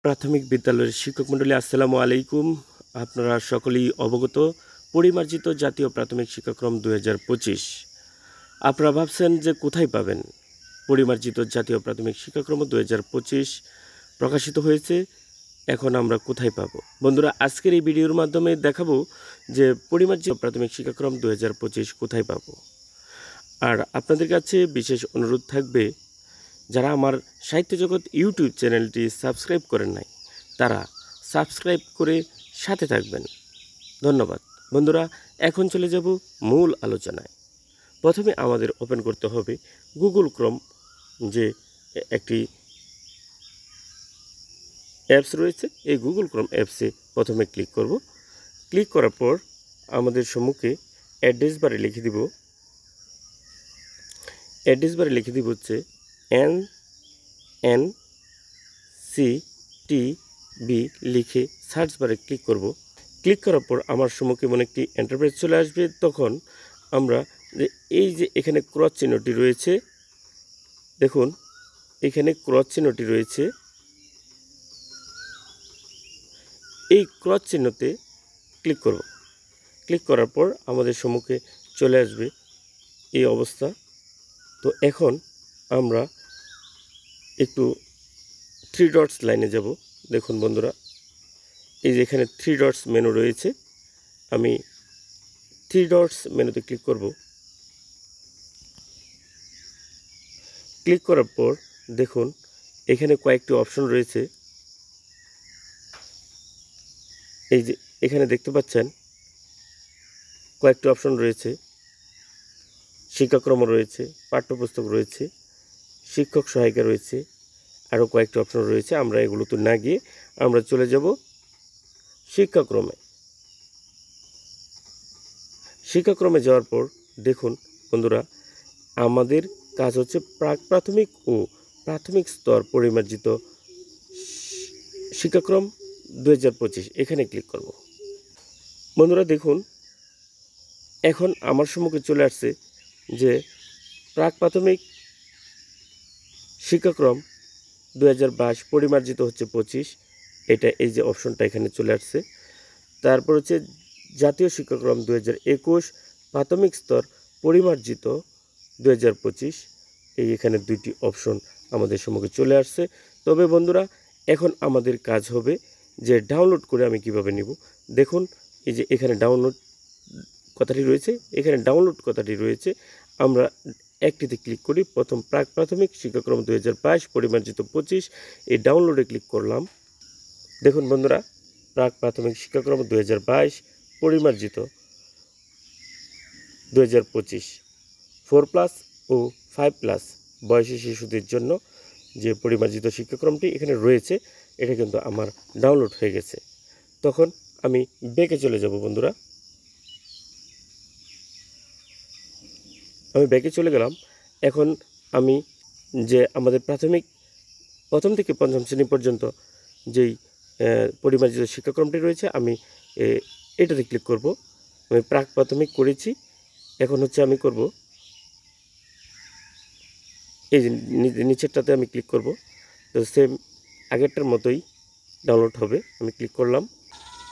প্রাথমিক বিদ্যালয়ের শিক্ষক মণ্ডলী আসসালামু আলাইকুম। আপনারা সকলেই অবগত পরিমার্জিত জাতীয় প্রাথমিক শিক্ষাক্রম 2025। আপনারা ভাবছেন যে কোথায় পাবেন? পরিমার্জিত জাতীয় প্রাথমিক শিক্ষাক্রম 2025 প্রকাশিত হয়েছে, এখন আমরা কোথায় পাবো? বন্ধুরা, আজকের এই ভিডিওর মাধ্যমে দেখাবো যে পরিমার্জিত প্রাথমিক শিক্ষাক্রম 2025 কোথায় পাবো। আর আপনাদের কাছে বিশেষ অনুরোধ থাকবে, যারা আমার সাহিত্য জগৎ ইউটিউব চ্যানেলটি সাবস্ক্রাইব করেন নাই তারা সাবস্ক্রাইব করে সাথে থাকবেন। ধন্যবাদ। বন্ধুরা, এখন চলে যাব মূল আলোচনায়। প্রথমে আমাদের ওপেন করতে হবে গুগল ক্রোম, যে একটি অ্যাপস রয়েছে। এই গুগল ক্রোম অ্যাপসে প্রথমে ক্লিক করব। ক্লিক করার পর আমাদের সম্মুখে অ্যাড্রেস বারে লিখে দিব হচ্ছে NNCTB লিখে সার্চ বারে ক্লিক করব। ক্লিক করার পর আমার সম্মুখে এমন একটি ইন্টারফেস চলে আসবে। তখন আমরা এই যে এখানে ক্রস চিহ্নটি রয়েছে, দেখুন এখানে ক্রস চিহ্নটি রয়েছে, এই ক্রস চিহ্নতে ক্লিক করব। ক্লিক করার পর আমাদের সম্মুখে চলে আসবে এই অবস্থা। তো এখন আমরা একটু 3 ডটস লাইনে যাব। দেখুন বন্ধুরা, এই যে এখানে 3 ডটস মেনু রয়েছে, আমি 3 ডটস মেনুতে ক্লিক করব। ক্লিক করার পর দেখুন এখানে কয়েকটি অপশন রয়েছে। এই যে এখানে দেখতে পাচ্ছেন কয়েকটি অপশন রয়েছে, শিক্ষাক্রম রয়েছে, পাঠ্যপুস্তক রয়েছে, শিক্ষক সহায়িকা রয়েছে, আরও কয়েকটি অপশন রয়েছে। আমরা এগুলোতে না গিয়ে আমরা চলে যাব শিক্ষাক্রমে। শিক্ষাক্রমে যাওয়ার পর দেখুন বন্ধুরা, আমাদের কাজ হচ্ছে প্রাক প্রাথমিক ও প্রাথমিক স্তর পরিমার্জিত শিক্ষাক্রম 2025, এখানে ক্লিক করব। বন্ধুরা দেখুন, এখন আমার সম্মুখে চলে আসছে যে প্রাক প্রাথমিক শিক্ষাক্রম 2022 পরিমার্জিত হচ্ছে 25, এটা এই যে অপশনটা এখানে চলে আসছে। তারপর হচ্ছে জাতীয় শিক্ষাক্রম 2021 প্রাথমিক স্তর পরিমার্জিত 2025, এই এখানে দুইটি অপশন আমাদের সম্মুখে চলে আসছে। তবে বন্ধুরা, এখন আমাদের কাজ হবে যে ডাউনলোড করে আমি কিভাবে নিব। দেখুন এই যে এখানে ডাউনলোড কথাটি রয়েছে, এখানে ডাউনলোড কথাটি রয়েছে, আমরা একটিতে ক্লিক করি। প্রথম প্রাক প্রাথমিক শিক্ষাক্রম 2022 পরিমার্জিত 25, এই ডাউনলোডে ক্লিক করলাম। দেখুন বন্ধুরা, প্রাক প্রাথমিক শিক্ষাক্রম 2022 পরিমার্জিত 2025 4+ ও 5+ বয়সী শিশুদের জন্য যে পরিমার্জিত শিক্ষাক্রমটি এখানে রয়েছে, এটা কিন্তু আমার ডাউনলোড হয়ে গেছে। তখন আমি ব্যাকে চলে যাব বন্ধুরা। আমি ব্যাকে চলে গেলাম। এখন আমি যে আমাদের প্রাথমিক প্রথম থেকে পঞ্চম শ্রেণী পর্যন্ত যেই পরিমার্জিত শিক্ষাক্রমটি রয়েছে, আমি এটাতে ক্লিক করব। আমি প্রাক প্রাথমিক করেছি, এখন হচ্ছে আমি করব এই যে নিচেরটাতে আমি ক্লিক করব। তো সেম আগেরটার মতোই ডাউনলোড হবে। আমি ক্লিক করলাম।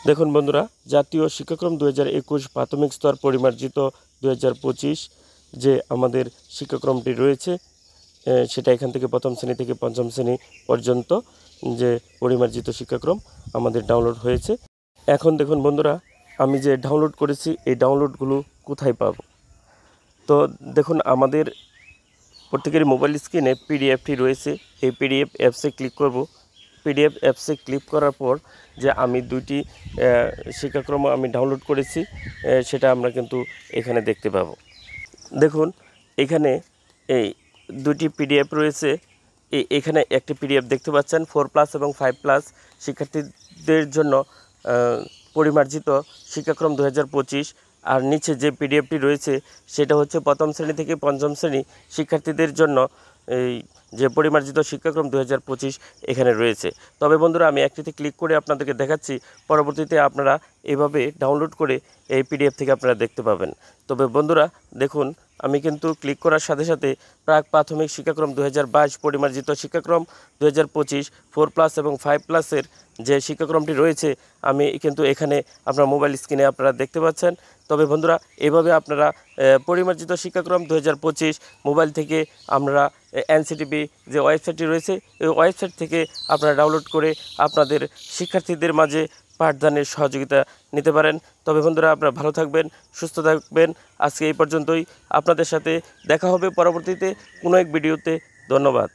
দেখুন বন্ধুরা, জাতীয় শিক্ষাক্রম 2021 প্রাথমিক স্তর পরিমার্জিত 2025 যে আমাদের শিক্ষাক্রমটি রয়েছে, সেটা এখান থেকে প্রথম শ্রেণী থেকে পঞ্চম শ্রেণী পর্যন্ত যে পরিমার্জিত শিক্ষাক্রম আমাদের ডাউনলোড হয়েছে। এখন দেখুন বন্ধুরা, আমি যে ডাউনলোড করেছি এই ডাউনলোডগুলো কোথায় পাব? তো দেখুন আমাদের প্রত্যেকের মোবাইল স্ক্রিনে পিডিএফটি রয়েছে। এই পিডিএফ অ্যাপসে ক্লিক করব। পিডিএফ অ্যাপসে ক্লিক করার পর যে আমি দুইটি শিক্ষাক্রম আমি ডাউনলোড করেছি, সেটা আমরা কিন্তু এখানে দেখতে পাব। দেখুন এখানে এই দুটি পিডিএফ রয়েছে। এখানে একটি পিডিএফ দেখতে পাচ্ছেন 4+ এবং 5+ শিক্ষার্থীদের জন্য পরিমার্জিত শিক্ষাক্রম 2025, আর নিচে যে পিডিএফটি রয়েছে সেটা হচ্ছে প্রথম শ্রেণী থেকে পঞ্চম শ্রেণী শিক্ষার্থীদের জন্য এই যে পরিমার্জিত শিক্ষাক্রম 2025 এখানে রয়েছে। তবে বন্ধুরা, আমি একটিতে ক্লিক করে আপনাদেরকে দেখাচ্ছি, পরবর্তীতে আপনারা এভাবে ডাউনলোড করে এই পিডিএফ থেকে আপনারা দেখতে পাবেন। তবে বন্ধুরা দেখুন, আমি কিন্তু ক্লিক করার সাথে সাথে প্রাক প্রাথমিক শিক্ষাক্রম 2022 পরিমার্জিত শিক্ষাক্রম 2025 4+ এবং 5+-এর যে শিক্ষাক্রমটি রয়েছে আমি কিন্তু এখানে আপনার মোবাইল স্ক্রিনে আপনারা দেখতে পাচ্ছেন। তবে বন্ধুরা এভাবে আপনারা পরিমার্জিত শিক্ষাক্রম 2025 মোবাইল থেকে আমরা এনসিটিভি যে ওয়েবসাইটটি রয়েছে এই ওয়েবসাইট থেকে আপনারা ডাউনলোড করে আপনাদের শিক্ষার্থীদের মাঝে পাঠদানের সহযোগিতা নিতে পারেন। তবে বন্ধুরা আপনারা ভালো থাকবেন, সুস্থ থাকবেন। আজকে এই পর্যন্তই। আপনাদের সাথে দেখা হবে পরবর্তীতে কোনো এক ভিডিওতে। ধন্যবাদ।